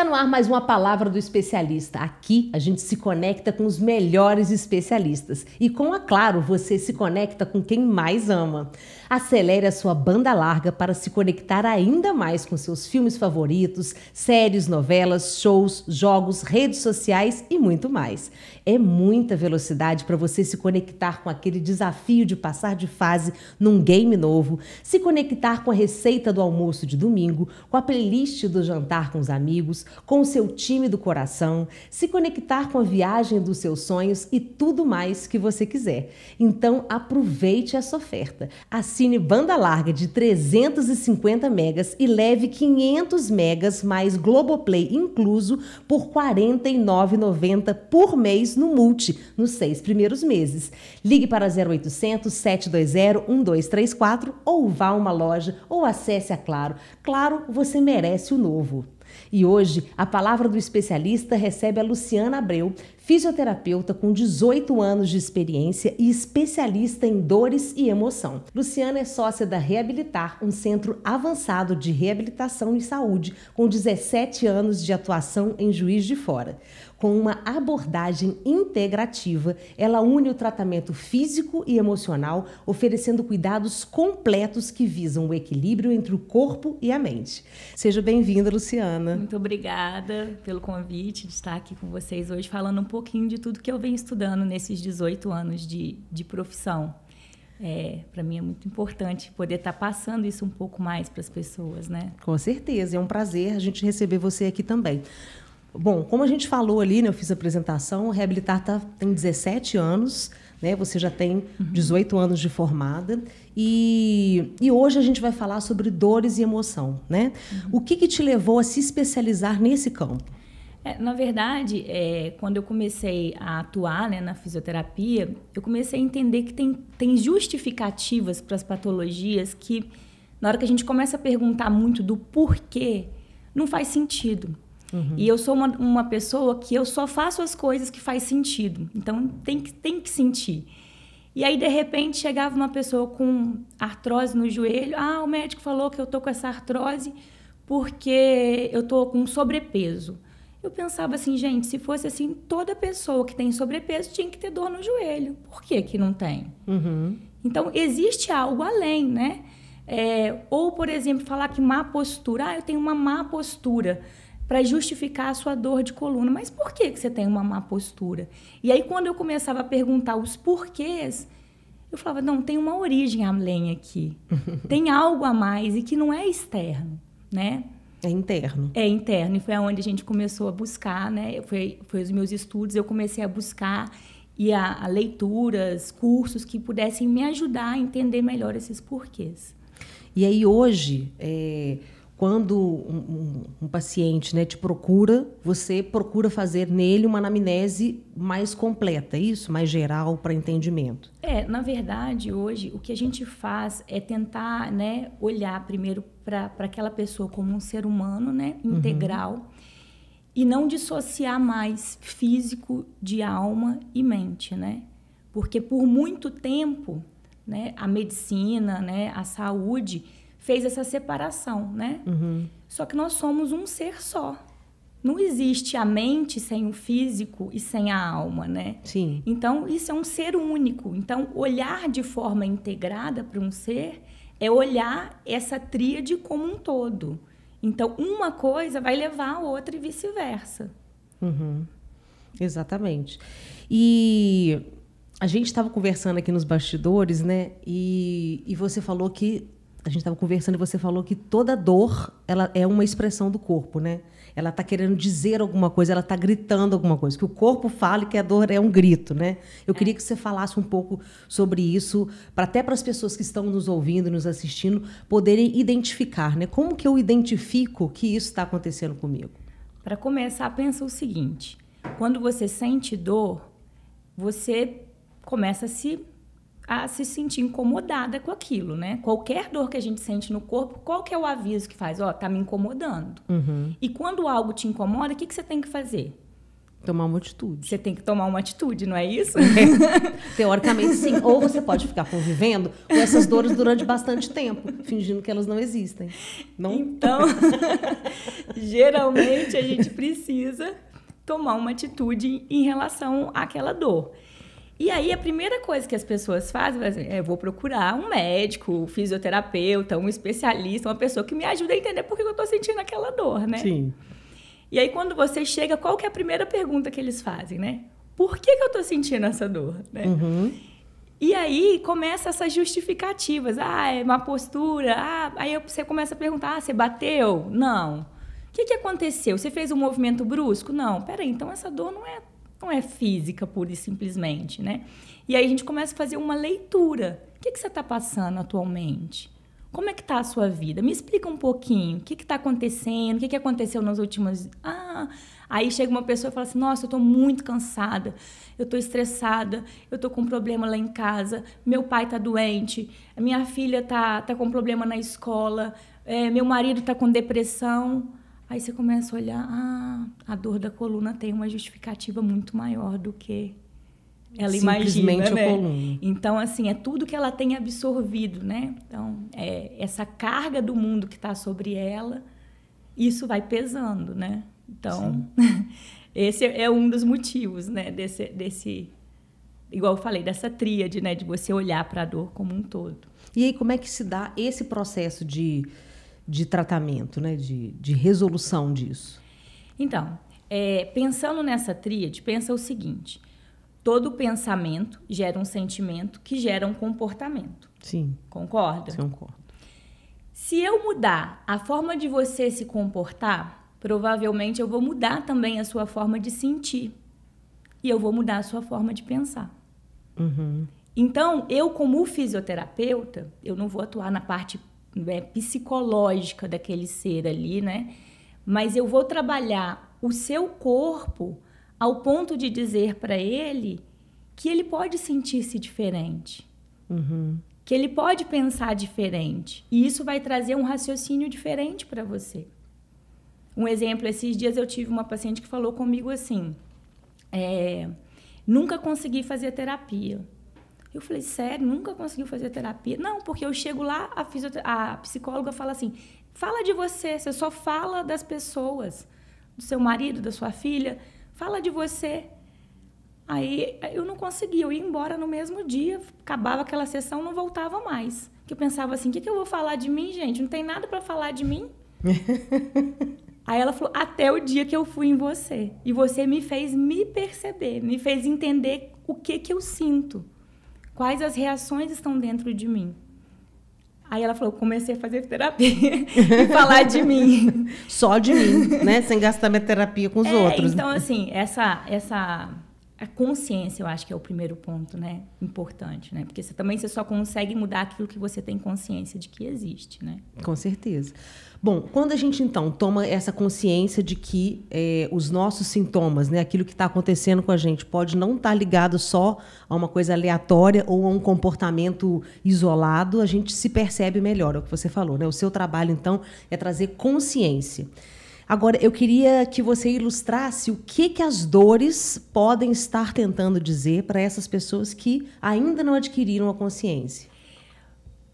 no ar mais uma palavra do especialista. Aqui a gente se conecta com os melhores especialistas. E com a Claro, você se conecta com quem mais ama. Acelere a sua banda larga para se conectar ainda mais com seus filmes favoritos, séries, novelas, shows, jogos, redes sociais e muito mais. É muita velocidade para você se conectar com aquele desafio de passar de fase num game novo, se conectar com a receita do almoço de domingo, com a playlist do jantar com os amigos, com o seu time do coração, se conectar com a viagem dos seus sonhos e tudo mais que você quiser. Então, aproveite essa oferta. Assine banda larga de 350 megas e leve 500 megas mais Globoplay incluso por R$ 49,90 por mês no Multi, nos 6 primeiros meses. Ligue para 0800 720 1234 ou vá a uma loja ou acesse a Claro. Claro, você merece o novo. E hoje, a palavra do especialista recebe a Luciana Abreu, fisioterapeuta com 18 anos de experiência e especialista em dores e emoção. Luciana é sócia da Reabilitar, um centro avançado de reabilitação e saúde, com 17 anos de atuação em Juiz de Fora. Com uma abordagem integrativa, ela une o tratamento físico e emocional, oferecendo cuidados completos que visam o equilíbrio entre o corpo e a mente. Seja bem-vinda, Luciana. Muito obrigada pelo convite de estar aqui com vocês hoje, falando um pouquinho de tudo que eu venho estudando nesses 18 anos de profissão. Para mim é muito importante poder estar passando isso um pouco mais para as pessoas, né? Com certeza, é um prazer a gente receber você aqui também. Bom, como a gente falou ali, né, eu fiz a apresentação, o Reabilitar tem 17 anos, né, você já tem 18 anos de formada, e hoje a gente vai falar sobre dores e emoção, né? O que te levou a se especializar nesse campo? Na verdade, quando eu comecei a atuar, né, na fisioterapia, eu comecei a entender que tem justificativas para as patologias que, na hora que a gente começa a perguntar muito do porquê, não faz sentido. E eu sou uma pessoa que eu só faço as coisas que faz sentido. Então, tem que sentir. E aí, de repente, chegava uma pessoa com artrose no joelho. Ah, o médico falou que eu tô com essa artrose porque eu tô com sobrepeso. Eu pensava assim, gente, se fosse assim, toda pessoa que tem sobrepeso tinha que ter dor no joelho. Por que que não tem? Então, existe algo além, né? Ou, por exemplo, falar que má postura. Ah, eu tenho uma má postura, para justificar a sua dor de coluna. Mas por que você tem uma má postura? E aí, quando eu começava a perguntar os porquês, eu falava, não, tem uma origem além aqui. Tem algo a mais e que não é externo, né? É interno. É interno. E foi aonde a gente começou a buscar, né? Foi os meus estudos, eu comecei a buscar e a leituras, cursos que pudessem me ajudar a entender melhor esses porquês. E aí, hoje, quando um paciente, né, te procura, você procura fazer nele uma anamnese mais completa, isso? Mais geral, para entendimento? Na verdade, hoje, o que a gente faz é tentar, né, olhar primeiro para aquela pessoa como um ser humano, né, integral, e não dissociar mais físico de alma e mente, né? Porque por muito tempo, né, a medicina, né, a saúde fez essa separação, né? Só que nós somos um ser só. Não existe a mente sem o físico e sem a alma, né? Sim. Então, isso é um ser único. Então, olhar de forma integrada para um ser é olhar essa tríade como um todo. Então, uma coisa vai levar a outra e vice-versa. Exatamente. E a gente estava conversando aqui nos bastidores, né? E você falou que a gente estava conversando e você falou que toda dor, ela é uma expressão do corpo, né? Ela está querendo dizer alguma coisa, ela está gritando alguma coisa. Que o corpo fala que a dor é um grito, né? Eu queria que você falasse um pouco sobre isso, até para as pessoas que estão nos ouvindo, nos assistindo, poderem identificar, né? Como que eu identifico que isso está acontecendo comigo? Para começar, pensa o seguinte. Quando você sente dor, você começa a se sentir incomodada com aquilo, né? Qualquer dor que a gente sente no corpo, qual que é o aviso que faz? Tá me incomodando. E quando algo te incomoda, o que você tem que fazer? Tomar uma atitude. Você tem que tomar uma atitude, não é isso? Teoricamente, sim. Ou você pode ficar convivendo com essas dores durante bastante tempo, fingindo que elas não existem. Não? Então, geralmente a gente precisa tomar uma atitude em relação àquela dor. E aí, a primeira coisa que as pessoas fazem é: eu vou procurar um médico, um fisioterapeuta, um especialista, uma pessoa que me ajude a entender por que eu estou sentindo aquela dor, né? Sim. E aí, quando você chega, qual que é a primeira pergunta que eles fazem, né? Por que eu estou sentindo essa dor, né? Uhum. E aí, começa essas justificativas. Ah, é má postura. Ah, aí você começa a perguntar, você bateu? Não. O que aconteceu? Você fez um movimento brusco? Não. Peraí, então essa dor não é física, pura e simplesmente, né? E aí a gente começa a fazer uma leitura. O que você está passando atualmente? Como é que está a sua vida? Me explica um pouquinho. O que está acontecendo? O que aconteceu nas últimas... Aí chega uma pessoa e fala assim: nossa, eu estou muito cansada, eu estou estressada, eu estou com um problema lá em casa, meu pai está doente, a minha filha tá com problema na escola, meu marido está com depressão. Aí você começa a olhar, a dor da coluna tem uma justificativa muito maior do que ela imagina, né? A coluna. Então, assim, é tudo que ela tem absorvido, né? Então, essa carga do mundo que está sobre ela, isso vai pesando, né? Então, esse é um dos motivos, né? Desse, igual eu falei, dessa tríade, né? De você olhar para a dor como um todo. E aí, como é que se dá esse processo de tratamento, né? De resolução disso? Então, pensando nessa tríade, pensa o seguinte: todo pensamento gera um sentimento que gera um comportamento. Sim. Concorda? Sim, concordo. Se eu mudar a forma de você se comportar, provavelmente eu vou mudar também a sua forma de sentir. E eu vou mudar a sua forma de pensar. Uhum. Então, eu como fisioterapeuta, eu não vou atuar na parte psicológica daquele ser ali, né? Mas eu vou trabalhar o seu corpo ao ponto de dizer para ele que ele pode sentir-se diferente. Uhum. Que ele pode pensar diferente. E isso vai trazer um raciocínio diferente para você. Um exemplo, esses dias eu tive uma paciente que falou comigo assim: nunca consegui fazer terapia. Eu falei: sério, nunca conseguiu fazer terapia? Não, porque eu chego lá, a psicóloga fala assim: fala de você só fala das pessoas, do seu marido, da sua filha, fala de você. Aí eu não conseguia, eu ia embora no mesmo dia, acabava aquela sessão, não voltava mais. Porque eu pensava assim: o que eu vou falar de mim, gente? Não tem nada para falar de mim. Aí ela falou: até o dia que eu fui em você. E você me fez me perceber, me fez entender o que eu sinto. Quais as reações estão dentro de mim. Aí ela falou: comecei a fazer terapia e falar de mim. Só de mim, né? Sem gastar minha terapia com os outros. Então, assim, a consciência, eu acho que é o primeiro ponto, né? Importante, né? Porque você só consegue mudar aquilo que você tem consciência de que existe, né? Com certeza. Bom, quando a gente, então, toma essa consciência de que os nossos sintomas, né, aquilo que está acontecendo com a gente, pode não estar ligado só a uma coisa aleatória ou a um comportamento isolado, a gente se percebe melhor, é o que você falou, né? O seu trabalho, então, é trazer consciência. Agora, eu queria que você ilustrasse o que as dores podem estar tentando dizer para essas pessoas que ainda não adquiriram a consciência.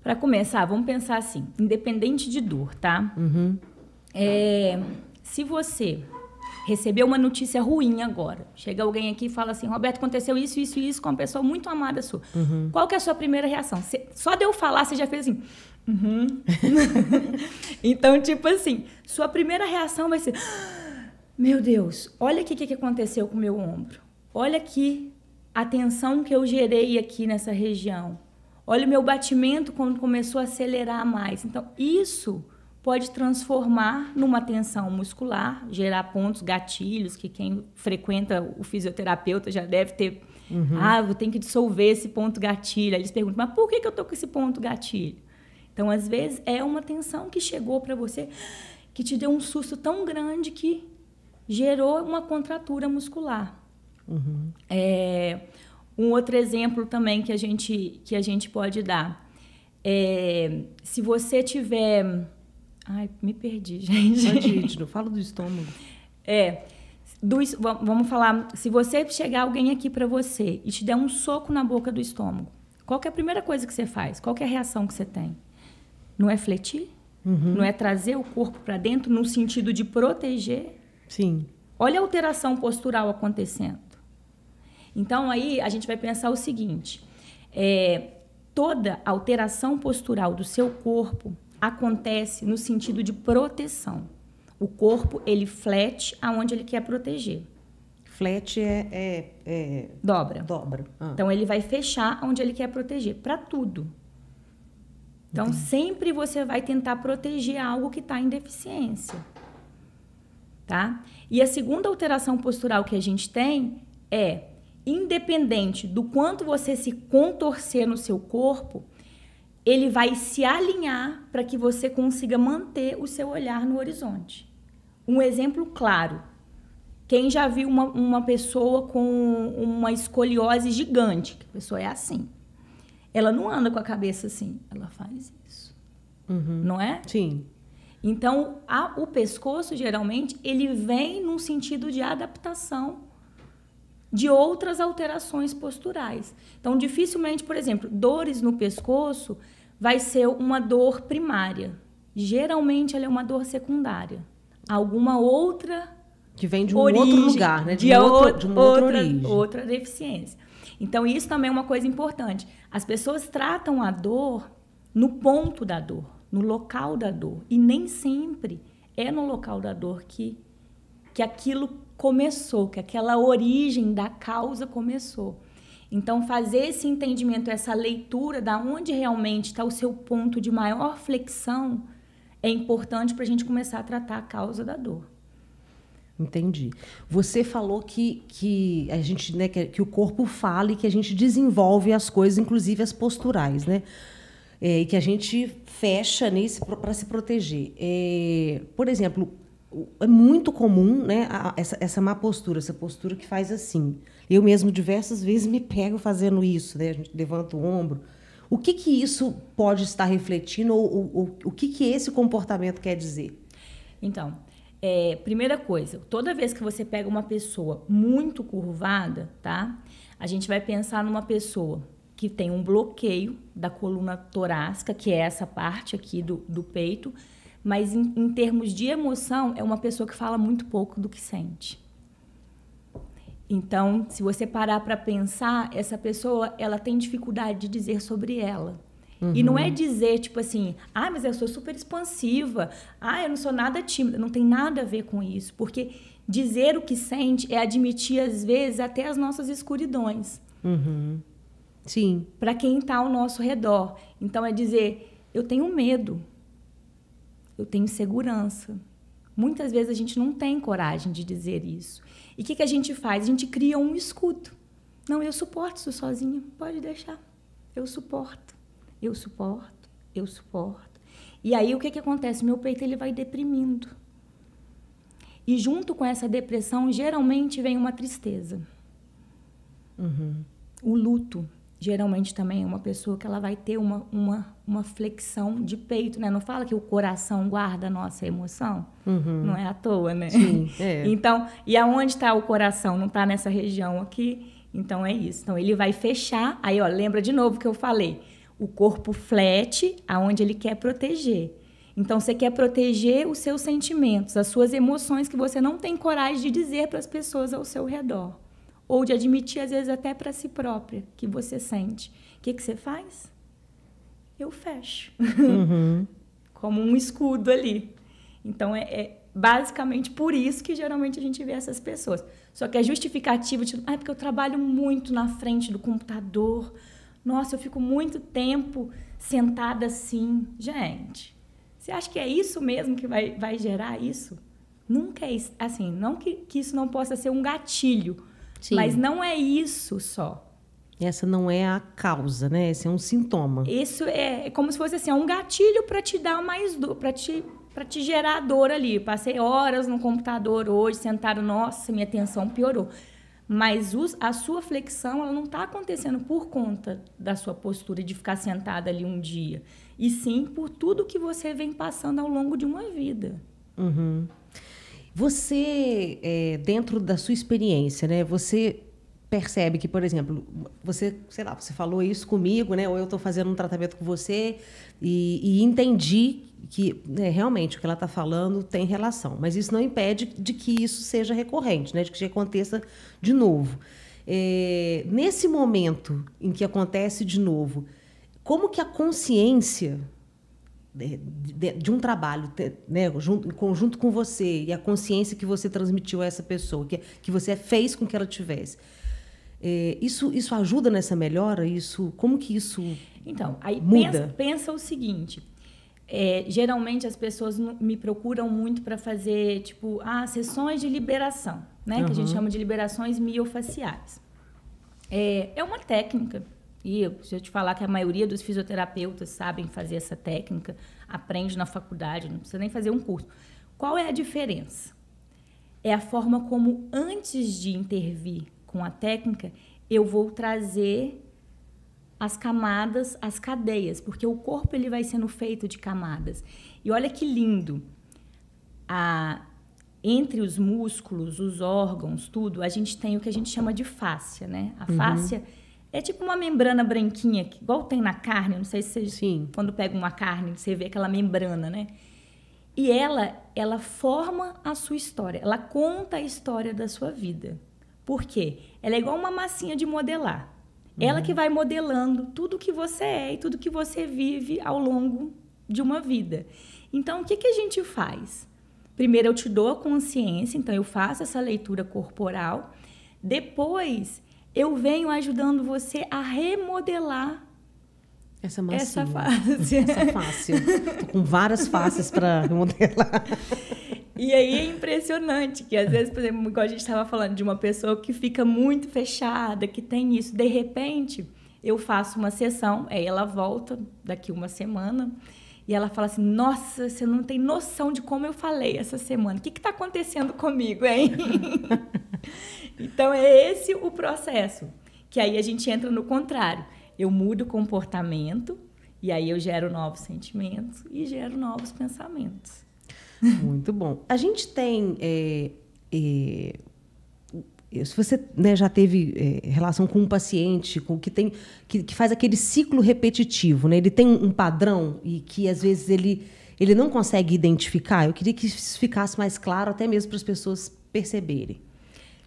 Para começar, vamos pensar assim, independente de dor, tá? Uhum. Se você recebeu uma notícia ruim agora, chega alguém aqui e fala assim: Roberto, aconteceu isso, isso e isso com uma pessoa muito amada sua. Uhum. Qual que é a sua primeira reação? Só de eu falar, você já fez assim... Uhum. Então, tipo assim, sua primeira reação vai ser: meu Deus, olha aqui o que aconteceu com o meu ombro. Olha aqui a tensão que eu gerei aqui nessa região. Olha o meu batimento quando começou a acelerar mais. Então, isso pode transformar numa tensão muscular, gerar pontos, gatilhos, que quem frequenta o fisioterapeuta já deve ter... Uhum. Eu tenho que dissolver esse ponto gatilho. Aí eles perguntam: mas por que eu estou com esse ponto gatilho? Então, às vezes, é uma tensão que chegou para você, que te deu um susto tão grande que gerou uma contratura muscular. Uhum. Um outro exemplo também que a gente pode dar se você tiver... Ai, me perdi, gente. Pode ir, não fala do estômago. Vamos falar, se você chegar alguém aqui para você e te der um soco na boca do estômago, qual que é a primeira coisa que você faz? Qual que é a reação que você tem? Não é fletir? Não é trazer o corpo para dentro no sentido de proteger? Sim. Olha a alteração postural acontecendo. Então, aí a gente vai pensar o seguinte, toda alteração postural do seu corpo acontece no sentido de proteção. O corpo, ele flete aonde ele quer proteger. Flat dobra. Dobra. Então, ele vai fechar onde ele quer proteger, para tudo. Então, sempre você vai tentar proteger algo que está em deficiência. Tá? E a segunda alteração postural que a gente tem é, independente do quanto você se contorcer no seu corpo, ele vai se alinhar para que você consiga manter o seu olhar no horizonte. Um exemplo claro. Quem já viu uma pessoa com uma escoliose gigante, que a pessoa é assim, ela não anda com a cabeça assim, ela faz isso. Não é? Sim. Então, o pescoço, geralmente, ele vem num sentido de adaptação de outras alterações posturais. Então, dificilmente, por exemplo, dores no pescoço vai ser uma dor primária. Geralmente, ela é uma dor secundária. Alguma outra que vem de um origem, outro lugar, né? De uma outra origem. Outra deficiência. Então, isso também é uma coisa importante. As pessoas tratam a dor no ponto da dor, no local da dor. E nem sempre é no local da dor que aquilo começou, que aquela origem da causa começou. Então, fazer esse entendimento, essa leitura da onde realmente está o seu ponto de maior flexão é importante para a gente começar a tratar a causa da dor. Entendi. Você falou que a gente, né, que o corpo fala e que a gente desenvolve as coisas, inclusive as posturais, né? E que a gente fecha nisso para se proteger. Por exemplo, é muito comum, né, essa má postura, essa postura que faz assim. Eu mesmo diversas vezes me pego fazendo isso, né? A gente levanta o ombro. O que isso pode estar refletindo ou o que esse comportamento quer dizer? Então, primeira coisa, toda vez que você pega uma pessoa muito curvada, tá? A gente vai pensar numa pessoa que tem um bloqueio da coluna torácica, que é essa parte aqui do peito, mas em termos de emoção, é uma pessoa que fala muito pouco do que sente. Então, se você parar para pensar, essa pessoa, ela tem dificuldade de dizer sobre ela. E não é dizer, tipo assim, mas eu sou super expansiva, eu não sou nada tímida. Não tem nada a ver com isso, porque dizer o que sente é admitir, às vezes, até as nossas escuridões. Sim. Para quem está ao nosso redor. Então, é dizer, eu tenho medo, eu tenho insegurança. Muitas vezes a gente não tem coragem de dizer isso. E o que a gente faz? A gente cria um escudo. Não, eu suporto isso sozinha, pode deixar. Eu suporto. Eu suporto, eu suporto. E aí, o que acontece? Meu peito ele vai deprimindo. E junto com essa depressão, geralmente vem uma tristeza. O luto, geralmente também é uma pessoa que ela vai ter uma flexão de peito, né? Não fala que o coração guarda a nossa emoção? Não é à toa, né? Sim, Então, e aonde está o coração? Não está nessa região aqui? Então, é isso. Então, ele vai fechar. Aí, ó, lembra de novo que eu falei. O corpo flete aonde ele quer proteger. Então, você quer proteger os seus sentimentos, as suas emoções que você não tem coragem de dizer para as pessoas ao seu redor. Ou de admitir, às vezes, até para si própria, que você sente. O que você faz? Eu fecho. Como um escudo ali. Então, é basicamente por isso que, geralmente, a gente vê essas pessoas. Só que a justificativa de... porque eu trabalho muito na frente do computador... Nossa, eu fico muito tempo sentada assim. Gente, você acha que é isso mesmo que vai gerar isso? Nunca é assim, não que isso não possa ser um gatilho, Sim. Mas não é isso só. Essa não é a causa, né? Esse é um sintoma. Isso é como se fosse assim, um gatilho para te dar mais dor, para te gerar dor ali. Passei horas no computador hoje, sentada, nossa, minha tensão piorou. Mas a sua flexão ela não está acontecendo por conta da sua postura de ficar sentada ali um dia. E sim por tudo que você vem passando ao longo de uma vida. Você, dentro da sua experiência, né, você percebe que, por exemplo, você, sei lá, você falou isso comigo, né, ou eu estou fazendo um tratamento com você e entendi que realmente o que ela está falando tem relação, mas isso não impede de que isso seja recorrente, né, de que aconteça de novo. Nesse momento em que acontece de novo, como que a consciência de um trabalho, né, em conjunto com você, e a consciência que você transmitiu a essa pessoa, que você fez com que ela tivesse, isso ajuda nessa melhora? Como que isso então, aí muda? Pensa o seguinte, geralmente as pessoas me procuram muito para fazer tipo sessões de liberação, né, que a gente chama de liberações miofaciais. É uma técnica. E se eu te falar que a maioria dos fisioterapeutas sabem fazer essa técnica, aprende na faculdade, não precisa nem fazer um curso. Qual é a diferença? É a forma como, antes de intervir com a técnica, eu vou trazer as camadas, as cadeias, porque o corpo ele vai sendo feito de camadas. E olha que lindo! Entre os músculos, os órgãos, tudo, a gente tem o que a gente chama de fáscia, né? A fáscia é tipo uma membrana branquinha, igual tem na carne, não sei se você, quando pega uma carne, você vê aquela membrana, né? E ela forma a sua história, ela conta a história da sua vida. Por quê? Ela é igual uma massinha de modelar. Ela que vai modelando tudo que você é e tudo que você vive ao longo de uma vida. Então, o que a gente faz? Primeiro, eu te dou a consciência, então eu faço essa leitura corporal. Depois, eu venho ajudando você a remodelar essa face. Essa face. Tô com várias faces para remodelar. E aí é impressionante que, às vezes, por exemplo, igual a gente estava falando de uma pessoa que fica muito fechada, que tem isso. De repente, eu faço uma sessão, aí ela volta daqui uma semana e ela fala assim, nossa, você não tem noção de como eu falei essa semana. O que está acontecendo comigo, hein? Então, é esse o processo. Que aí a gente entra no contrário. Eu mudo o comportamento e aí eu gero novos sentimentos e gero novos pensamentos. Muito bom. A gente tem... se você, né, já teve relação com um paciente que faz aquele ciclo repetitivo, né? Ele tem um padrão e que, às vezes, ele não consegue identificar. Eu queria que isso ficasse mais claro, até mesmo para as pessoas perceberem.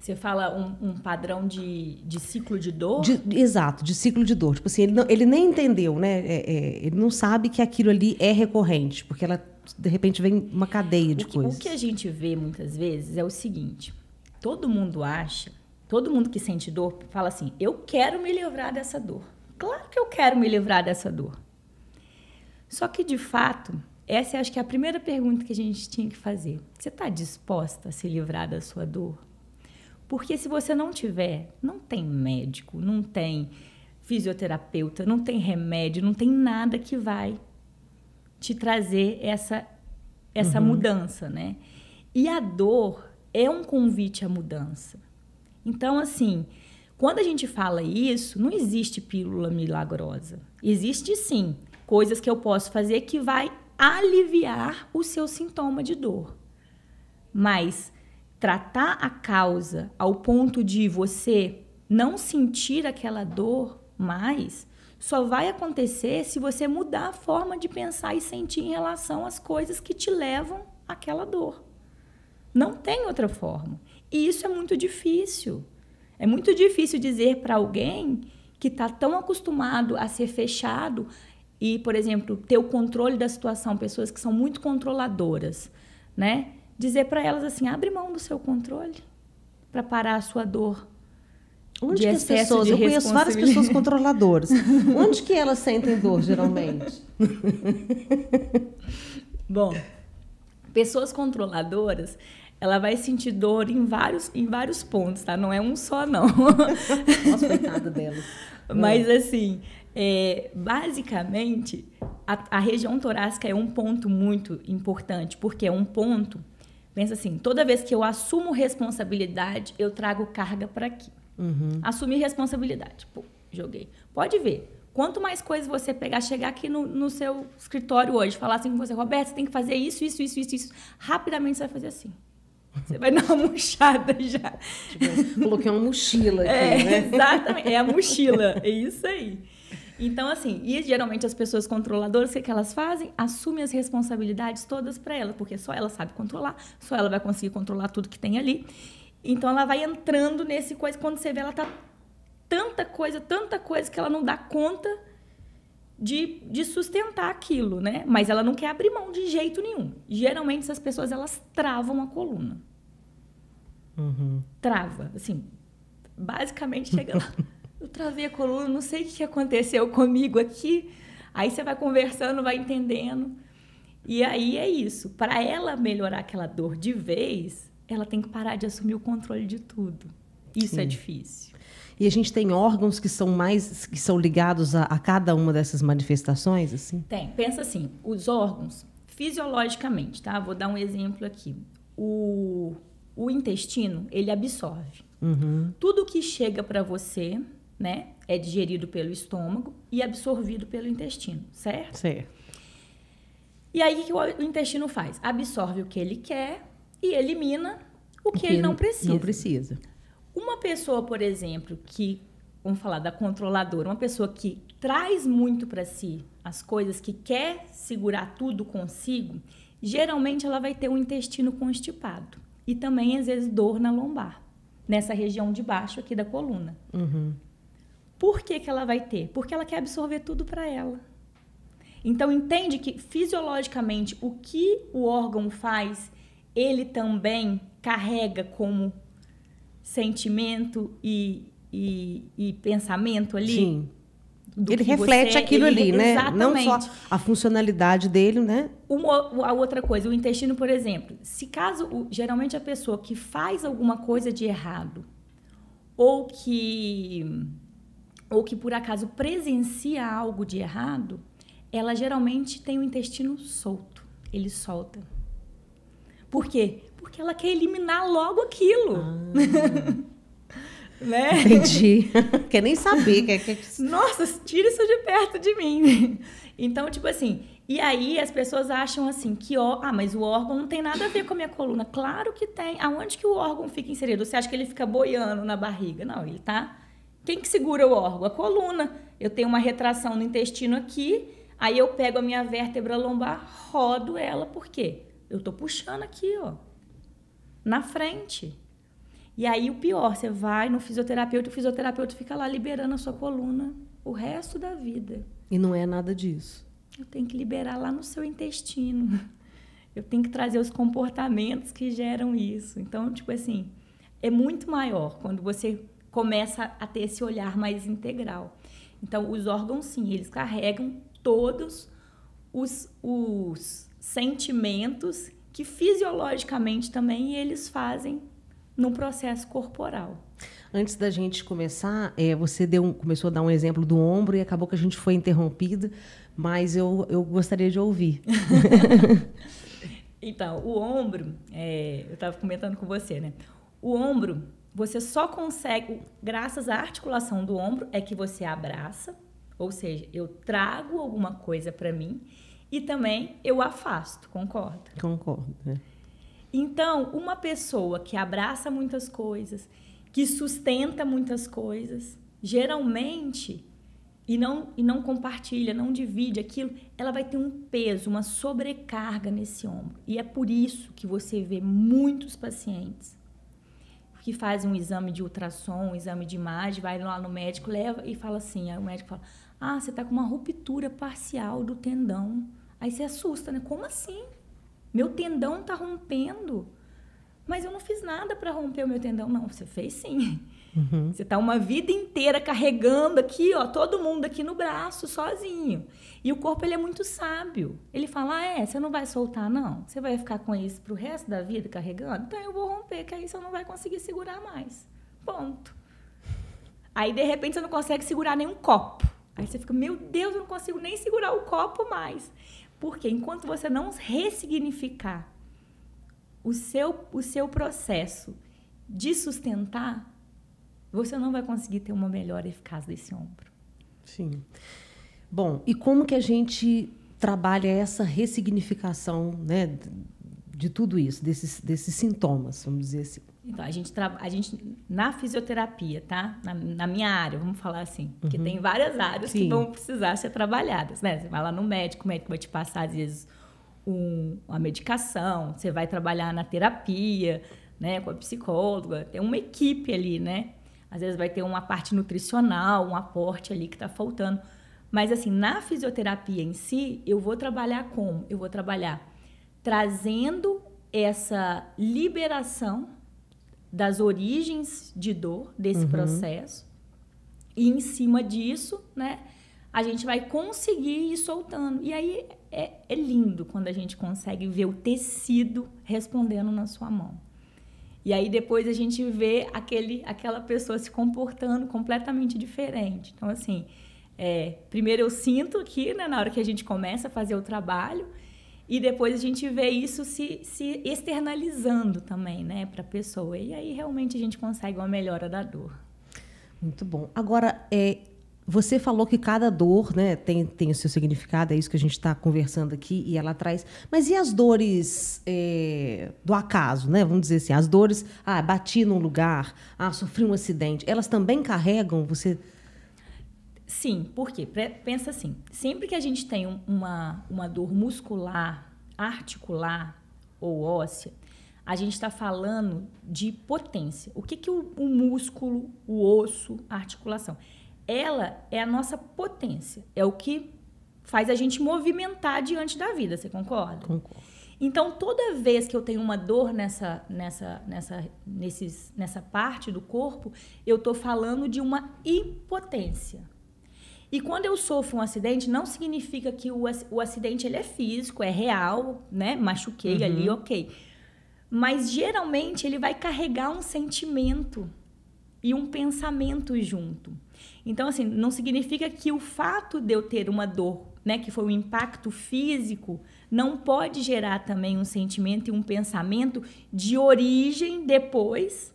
Você fala um padrão de ciclo de dor? Exato, de ciclo de dor. Tipo assim, ele nem entendeu, né? Ele não sabe que aquilo ali é recorrente, porque ela, de repente, vem uma cadeia de coisas. O que a gente vê muitas vezes é o seguinte: todo mundo que sente dor, fala assim, eu quero me livrar dessa dor. Claro que eu quero me livrar dessa dor. Só que, de fato, essa acho que é a primeira pergunta que a gente tinha que fazer. Você está disposta a se livrar da sua dor? Porque se você não tiver, não tem médico, não tem fisioterapeuta, não tem remédio, não tem nada que vai te trazer essa mudança, né? E a dor é um convite à mudança. Então, assim, quando a gente fala isso, não existe pílula milagrosa. Existe, sim, coisas que eu posso fazer que vai aliviar o seu sintoma de dor. Mas tratar a causa ao ponto de você não sentir aquela dor mais só vai acontecer se você mudar a forma de pensar e sentir em relação às coisas que te levam àquela dor. Não tem outra forma. E isso é muito difícil. É muito difícil dizer para alguém que está tão acostumado a ser fechado e, por exemplo, ter o controle da situação, pessoas que são muito controladoras, né? Dizer para elas assim, abre mão do seu controle para parar a sua dor. Onde que as pessoas... Eu conheço várias pessoas controladoras. Onde que elas sentem dor, geralmente? Bom, pessoas controladoras, ela vai sentir dor em vários pontos, tá? Não é um só, não. Nossa, coitada dela. Mas, assim, basicamente, a região torácica é um ponto muito importante, porque é um ponto... Pensa assim, toda vez que eu assumo responsabilidade, eu trago carga para aqui. Assumir responsabilidade. Pô, joguei. Pode ver. Quanto mais coisas você pegar, chegar aqui no seu escritório hoje, falar assim com você, Roberto, você tem que fazer isso. Rapidamente você vai fazer assim. Você vai dar uma murchada já. Tipo, coloquei uma mochila aqui, né? Exatamente, é a mochila, é isso aí. Então, assim, e geralmente as pessoas controladoras, o que elas fazem? Assumem as responsabilidades todas para ela, porque só ela sabe controlar, só ela vai conseguir controlar tudo que tem ali. Então, ela vai entrando nesse coisa, quando você vê, ela tá tanta coisa que ela não dá conta de sustentar aquilo, né? Mas ela não quer abrir mão de jeito nenhum. Geralmente, essas pessoas, elas travam a coluna. Trava, assim, basicamente chega lá. Eu travei a coluna, não sei o que aconteceu comigo aqui. Aí você vai conversando, vai entendendo. E aí é isso. Para ela melhorar aquela dor de vez, ela tem que parar de assumir o controle de tudo. Isso Sim. É difícil. E a gente tem órgãos que são ligados a cada uma dessas manifestações, assim? Tem. Pensa assim, os órgãos, fisiologicamente, tá? Vou dar um exemplo aqui. O intestino, ele absorve. Tudo que chega para você, né, é digerido pelo estômago e absorvido pelo intestino, certo? Certo. E aí, o que o intestino faz? Absorve o que ele quer e elimina o que ele não precisa. Não precisa. Uma pessoa, por exemplo, que, vamos falar da controladora, uma pessoa que traz muito para si as coisas, que quer segurar tudo consigo, geralmente ela vai ter um intestino constipado. E também, às vezes, dor na lombar, nessa região de baixo aqui da coluna. Por que ela vai ter? Porque ela quer absorver tudo para ela. Então, entende que, fisiologicamente, o que o órgão faz, ele também carrega como sentimento e pensamento ali? Sim. Ele reflete aquilo ali, né? Exatamente. Não só a funcionalidade dele, né? A outra coisa, o intestino, por exemplo, geralmente a pessoa que faz alguma coisa de errado ou que por acaso presencia algo de errado, ela geralmente tem o intestino solto. Ele solta. Por quê? Porque ela quer eliminar logo aquilo. Né? Entendi. Quer nem saber. Nossa, tira isso de perto de mim. Então, tipo assim, e aí as pessoas acham assim que, mas o órgão não tem nada a ver com a minha coluna. Claro que tem. Aonde que o órgão fica inserido? Você acha que ele fica boiando na barriga? Não, ele tá... Quem que segura o órgão? A coluna. Eu tenho uma retração no intestino aqui, aí eu pego a minha vértebra lombar, rodo ela. Por quê? Eu tô puxando aqui, na frente. E aí o pior, você vai no fisioterapeuta, o fisioterapeuta fica lá liberando a sua coluna o resto da vida. E não é nada disso. Eu tenho que liberar lá no seu intestino. Eu tenho que trazer os comportamentos que geram isso. Então, tipo assim, é muito maior quando você começa a ter esse olhar mais integral. Então, os órgãos, sim, eles carregam todos os sentimentos que fisiologicamente também eles fazem no processo corporal. Antes da gente começar, você começou a dar um exemplo do ombro e acabou que a gente foi interrompida, mas eu gostaria de ouvir. Então, o ombro, eu estava comentando com você, né? O ombro, você só consegue, graças à articulação do ombro, é que você abraça, ou seja, eu trago alguma coisa para mim e também eu afasto, concorda? Concordo, né? Então, uma pessoa que abraça muitas coisas, que sustenta muitas coisas, geralmente, e não compartilha, não divide aquilo, ela vai ter um peso, uma sobrecarga nesse ombro. E é por isso que você vê muitos pacientes que fazem um exame de ultrassom, um exame de imagem, vai lá no médico, leva e fala assim, aí o médico fala, você está com uma ruptura parcial do tendão. Aí você assusta, né? Como assim? Meu tendão está rompendo. Mas eu não fiz nada para romper o meu tendão. Não, você fez sim. Você está uma vida inteira carregando aqui, todo mundo aqui no braço, sozinho. E o corpo, ele é muito sábio. Ele fala, você não vai soltar, não? Você vai ficar com isso pro resto da vida carregando? Então eu vou romper, que aí você não vai conseguir segurar mais. Ponto. Aí, de repente, você não consegue segurar nenhum copo. Aí você fica, meu Deus, eu não consigo nem segurar o copo mais. Porque enquanto você não ressignificar o seu processo de sustentar, você não vai conseguir ter uma melhora eficaz desse ombro. Sim. Bom, e como que a gente trabalha essa ressignificação, né, de tudo isso, desses sintomas, vamos dizer assim? Então, a gente na fisioterapia, tá? Na minha área, vamos falar assim, porque tem várias áreas que vão precisar ser trabalhadas, né? Você vai lá no médico, o médico vai te passar, às vezes, uma medicação, você vai trabalhar na terapia, né? Com a psicóloga, tem uma equipe ali, né? Às vezes vai ter uma parte nutricional, um aporte ali que está faltando. Mas, assim, na fisioterapia em si, eu vou trabalhar como? Eu vou trabalhar trazendo essa liberação das origens de dor desse processo, e em cima disso, né, a gente vai conseguir ir soltando. E aí é lindo quando a gente consegue ver o tecido respondendo na sua mão. E aí depois a gente vê aquela pessoa se comportando completamente diferente. Então, assim, primeiro eu sinto aqui, né, na hora que a gente começa a fazer o trabalho, e depois a gente vê isso se externalizando também, né, para a pessoa. E aí realmente a gente consegue uma melhora da dor. Muito bom. Agora, você falou que cada dor, né, tem o seu significado, é isso que a gente está conversando aqui, e ela traz. Mas e as dores do acaso, né? Vamos dizer assim, as dores, bati num lugar, sofri um acidente, elas também carregam você? Sim, por quê? Pensa assim, sempre que a gente tem uma dor muscular, articular ou óssea, a gente está falando de potência. O que o músculo, o osso, a articulação? Ela é a nossa potência, é o que faz a gente movimentar diante da vida, você concorda? Concordo. Então, toda vez que eu tenho uma dor nessa parte do corpo, eu estou falando de uma impotência. E quando eu sofro um acidente, não significa que o acidente ele é físico, é real, né? Machuquei ali, ok. Mas, geralmente, ele vai carregar um sentimento e um pensamento junto. Então, assim, não significa que o fato de eu ter uma dor, né, que foi um impacto físico, não pode gerar também um sentimento e um pensamento de origem depois,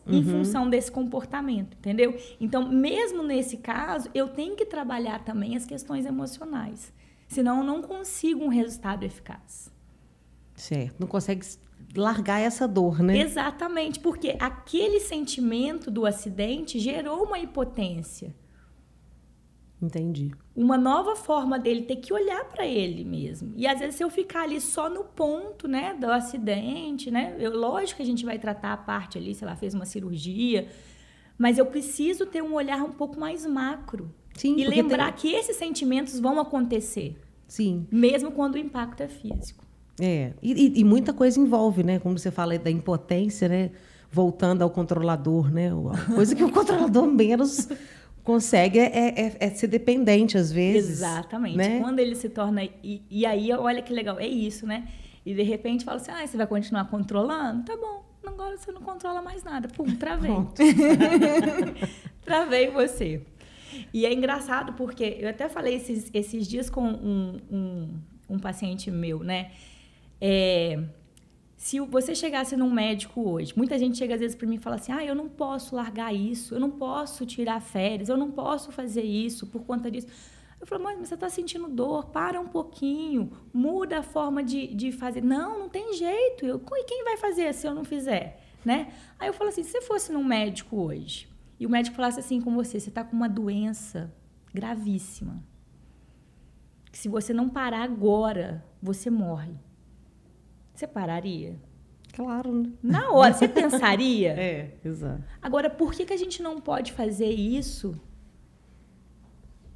em função desse comportamento, entendeu? Então, mesmo nesse caso, eu tenho que trabalhar também as questões emocionais. Senão, eu não consigo um resultado eficaz. Certo. Não consegue largar essa dor, né? Exatamente, porque aquele sentimento do acidente gerou uma impotência. Entendi. Uma nova forma dele ter que olhar para ele mesmo. E às vezes se eu ficar ali só no ponto, né, do acidente, né, lógico que a gente vai tratar a parte ali, sei lá, fez uma cirurgia, mas eu preciso ter um olhar um pouco mais macro. Sim, e lembrar que esses sentimentos vão acontecer. Sim. Mesmo quando o impacto é físico. E muita coisa envolve, né? Como você fala da impotência, né? Voltando ao controlador, né? A coisa que o controlador menos consegue é ser dependente, às vezes. Exatamente. Né? Quando ele se torna... E aí, olha que legal, é isso, né? E, de repente, fala assim, você vai continuar controlando? Tá bom, agora você não controla mais nada. Pum, travei. Travei você. E é engraçado porque eu até falei esses dias com um paciente meu, né? Se você chegasse num médico hoje, muita gente chega às vezes para mim e fala assim, eu não posso largar isso, eu não posso tirar férias, eu não posso fazer isso por conta disso. Eu falo, mas você está sentindo dor, para um pouquinho, muda a forma de fazer. Não tem jeito, e quem vai fazer se eu não fizer? Né? Aí eu falo assim, se você fosse num médico hoje, e o médico falasse assim com você está com uma doença gravíssima, que se você não parar agora, você morre. Você pararia? Claro, né? Na hora, você pensaria? Exato. Agora, por que a gente não pode fazer isso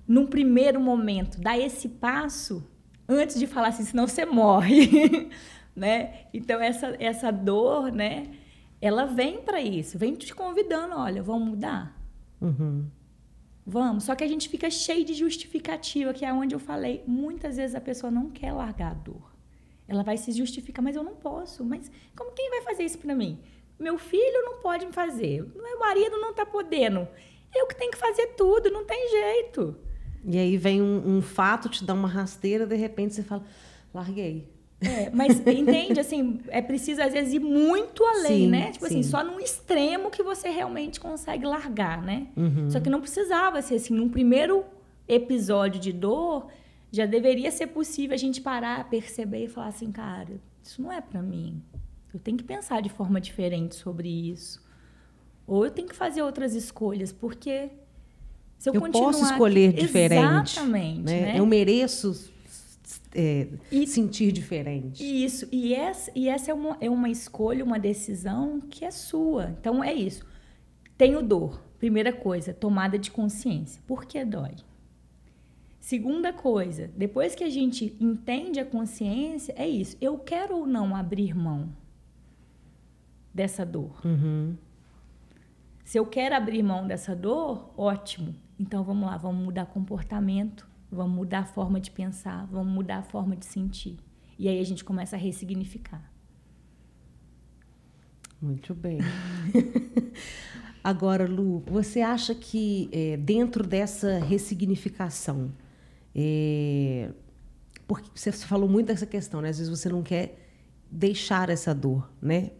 num primeiro momento? Dar esse passo antes de falar assim, senão você morre. Né? Então, essa dor, né, ela vem para isso, vem te convidando, olha, vamos mudar? Vamos. Só que a gente fica cheio de justificativa, que é onde eu falei. Muitas vezes a pessoa não quer largar a dor. Ela vai se justificar, mas eu não posso. Mas quem vai fazer isso para mim? Meu filho não pode me fazer. Meu marido não está podendo. Eu que tenho que fazer tudo, não tem jeito. E aí vem um fato, te dá uma rasteira, de repente você fala, larguei. Mas entende, assim, é preciso às vezes ir muito além, né? Tipo assim, só num extremo que você realmente consegue largar, né? Só que não precisava ser assim, num primeiro episódio de dor, já deveria ser possível a gente parar, perceber e falar assim, cara, isso não é para mim. Eu tenho que pensar de forma diferente sobre isso. Ou eu tenho que fazer outras escolhas, porque se eu continuar posso escolher aqui, diferente. Exatamente. Né? Né? Eu mereço sentir diferente. Isso. E essa é uma escolha, uma decisão que é sua. Então, é isso. Tenho dor. Primeira coisa, tomada de consciência. Por que dói? Segunda coisa, depois que a gente entende a consciência, é isso. Eu quero ou não abrir mão dessa dor? Uhum. Se eu quero abrir mão dessa dor, ótimo. Então, vamos lá, vamos mudar comportamento, vamos mudar a forma de pensar, vamos mudar a forma de sentir. E aí a gente começa a ressignificar. Muito bem. Agora, Lu, você acha que dentro dessa ressignificação, porque você falou muito dessa questão, né? Às vezes você não quer deixar essa dor, né?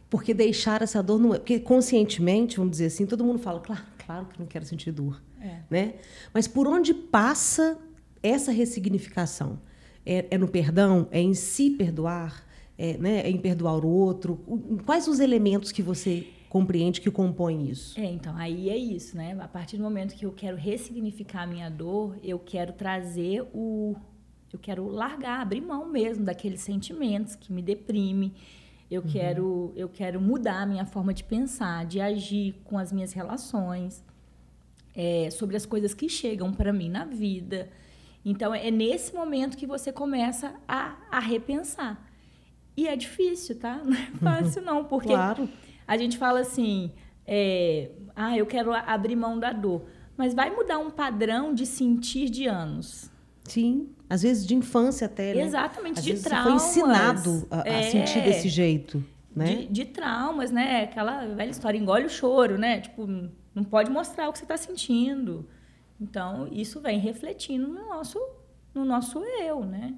Porque deixar essa dor não é... Porque conscientemente, vamos dizer assim, todo mundo fala, claro que não quero sentir dor, né? Mas por onde passa essa ressignificação? É no perdão? É em si perdoar? Né? É em perdoar o outro? Quais os elementos que você compreende que compõem isso? Então, aí é isso, né? A partir do momento que eu quero ressignificar a minha dor, eu quero trazer eu quero largar, abrir mão mesmo daqueles sentimentos que me deprimem. Eu quero mudar a minha forma de pensar, de agir com as minhas relações, sobre as coisas que chegam para mim na vida. Então, é nesse momento que você começa a repensar. E é difícil, tá? Não é fácil, não, porque claro. A gente fala assim, eu quero abrir mão da dor, mas vai mudar um padrão de sentir de anos. Sim, às vezes de infância até, né? Exatamente, às de vezes traumas. Você foi ensinado a sentir desse jeito, né? De traumas, né? Aquela velha história, engole o choro, né? Tipo, não pode mostrar o que você está sentindo. Então, isso vem refletindo no nosso eu, né?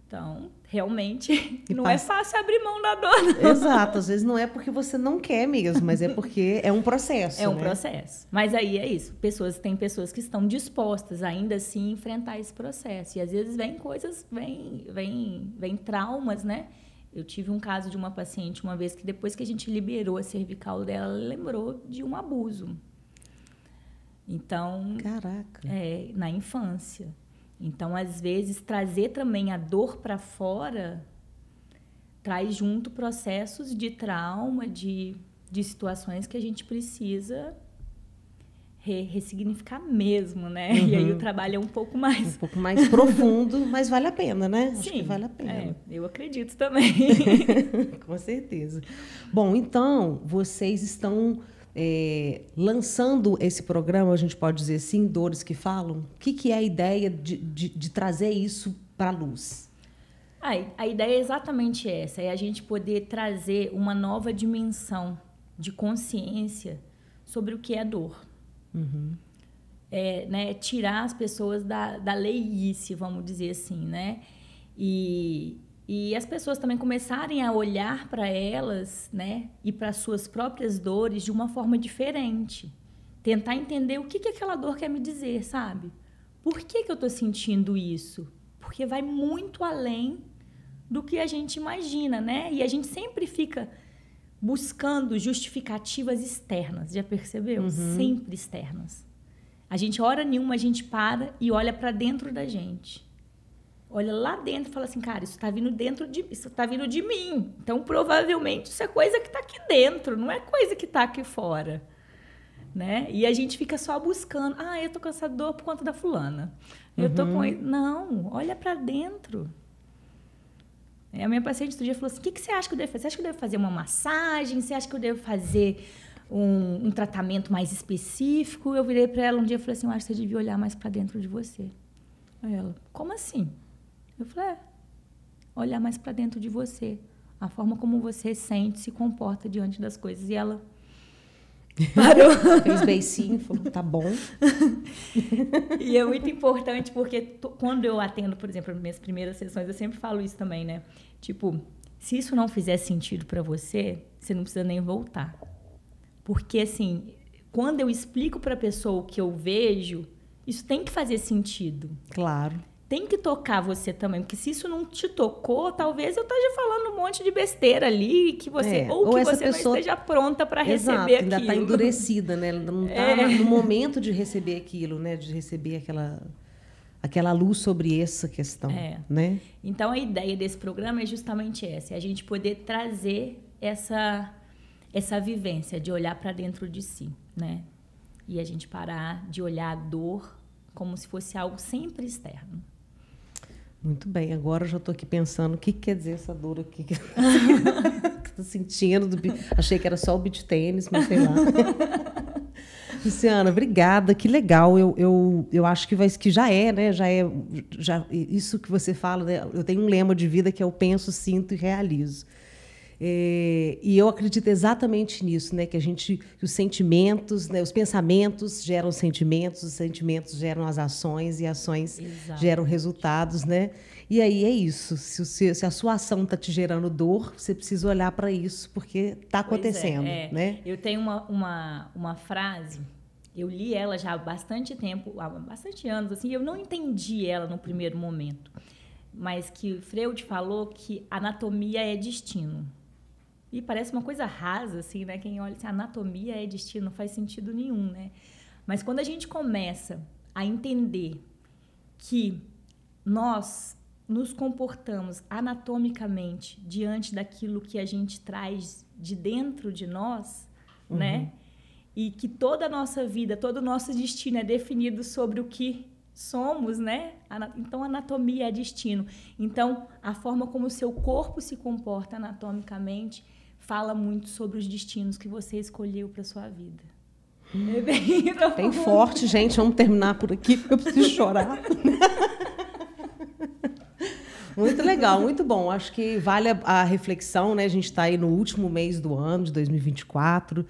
Então, realmente, não é fácil abrir mão da dor, não. Exato, às vezes não é porque você não quer mesmo, mas é porque é um processo. É um processo. Mas aí é isso, tem pessoas que estão dispostas ainda assim a enfrentar esse processo. E às vezes vem coisas, vem traumas, né? Eu tive um caso de uma paciente uma vez que depois que a gente liberou a cervical dela, ela lembrou de um abuso. Então, caraca. Na infância. Então, às vezes, trazer também a dor para fora traz junto processos de trauma, de situações que a gente precisa ressignificar mesmo, né? Uhum. E aí o trabalho é um pouco mais profundo, mas vale a pena, né? Sim, acho que vale a pena. Eu acredito também. Com certeza. Bom, então, vocês estão... lançando esse programa, a gente pode dizer assim, Dores que Falam. O que é a ideia de trazer isso para a luz? A ideia é exatamente essa, é a gente poder trazer uma nova dimensão de consciência sobre o que é dor. Uhum. Né, tirar as pessoas da leiguice, vamos dizer assim, né? E as pessoas também começarem a olhar para elas, né, e para suas próprias dores de uma forma diferente. Tentar entender o que aquela dor quer me dizer, sabe? Por que eu estou sentindo isso? Porque vai muito além do que a gente imagina, né? E a gente sempre fica buscando justificativas externas, já percebeu? Uhum. Sempre externas. A gente, hora nenhuma, a gente para e olha para dentro da gente. Olha lá dentro e fala assim, cara, isso está vindo de mim. Então, provavelmente, isso é coisa que está aqui dentro, não é coisa que está aqui fora. Né? E a gente fica só buscando. Eu tô com essa dor por conta da fulana. Eu tô com... Não, olha para dentro. A minha paciente outro dia falou assim, o que você acha que eu devo fazer? Você acha que eu devo fazer uma massagem? Você acha que eu devo fazer um tratamento mais específico? Eu virei para ela um dia e falei assim, eu acho que você devia olhar mais para dentro de você. Aí ela, como assim? Eu falei, olhar mais para dentro de você. A forma como você sente, se comporta diante das coisas. E ela parou. Fez beicinho, falou, tá bom. E é muito importante porque quando eu atendo, por exemplo, as minhas primeiras sessões, eu sempre falo isso também, né? Tipo, se isso não fizer sentido para você, você não precisa nem voltar. Porque, assim, quando eu explico para a pessoa o que eu vejo, isso tem que fazer sentido. Claro. tem que tocar você também, porque se isso não te tocou, talvez eu esteja falando um monte de besteira ali, que você, ou que você não esteja pronta para receber aquilo. Ainda está endurecida, né? Ela não está no momento de receber aquilo, né? De receber aquela luz sobre essa questão, né? Então, a ideia desse programa é justamente essa, é a gente poder trazer essa vivência de olhar para dentro de si, né? E a gente parar de olhar a dor como se fosse algo sempre externo. Muito bem, agora eu já estou aqui pensando o que quer dizer essa dor aqui que estou sentindo. Achei que era só o beach tênis, mas sei lá. Luciana, obrigada, que legal. Eu acho que já é, né? Isso que você fala, né? Eu tenho um lema de vida que é eu penso, sinto e realizo. E eu acredito exatamente nisso, né? Que os sentimentos, né? Os pensamentos geram sentimentos, os sentimentos geram as ações e ações geram resultados, né? E aí é isso. Se a sua ação está te gerando dor, você precisa olhar para isso, porque está acontecendo, né? Eu tenho uma frase, eu li ela já há bastante tempo, há bastante anos, assim, eu não entendi ela no primeiro momento, mas que Freud falou que anatomia é destino. E parece uma coisa rasa, assim, né? Quem olha assim, anatomia é destino, não faz sentido nenhum, né? Mas quando a gente começa a entender que nós nos comportamos anatomicamente diante daquilo que a gente traz de dentro de nós, né? E que toda a nossa vida, todo o nosso destino é definido sobre o que somos, né? Então, anatomia é destino. Então, a forma como o seu corpo se comporta anatomicamente fala muito sobre os destinos que você escolheu para sua vida. Bem forte, gente. Vamos terminar por aqui, porque eu preciso chorar. Muito legal, muito bom. Acho que vale a reflexão, né? A gente está aí no último mês do ano, de 2024.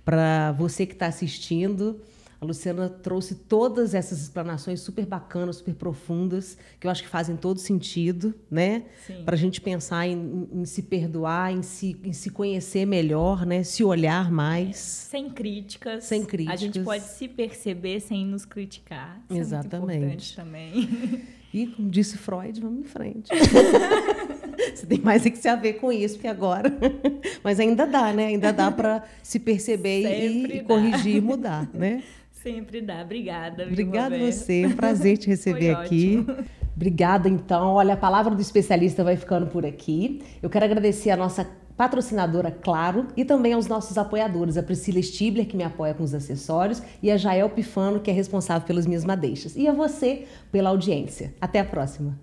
Para você que está assistindo, a Luciana trouxe todas essas explanações super bacanas, super profundas, que eu acho que fazem todo sentido, né? Para a gente pensar em se perdoar, em se conhecer melhor, né? Se olhar mais. Sem críticas. Sem críticas. A gente pode se perceber sem nos criticar. Isso exatamente. É muito importante também. E, como disse Freud, vamos em frente. Você tem mais que se haver com isso, porque agora... Mas ainda dá, né? Ainda dá para se perceber e corrigir e mudar, né? Sempre dá. Obrigada. Obrigada a você. É um prazer te receber aqui. Obrigada, então. Olha, a palavra do especialista vai ficando por aqui. Eu quero agradecer a nossa patrocinadora, Claro, e também aos nossos apoiadores, a Priscila Stibler, que me apoia com os acessórios, e a Jael Pifano, que é responsável pelas minhas madeixas. E a você pela audiência. Até a próxima.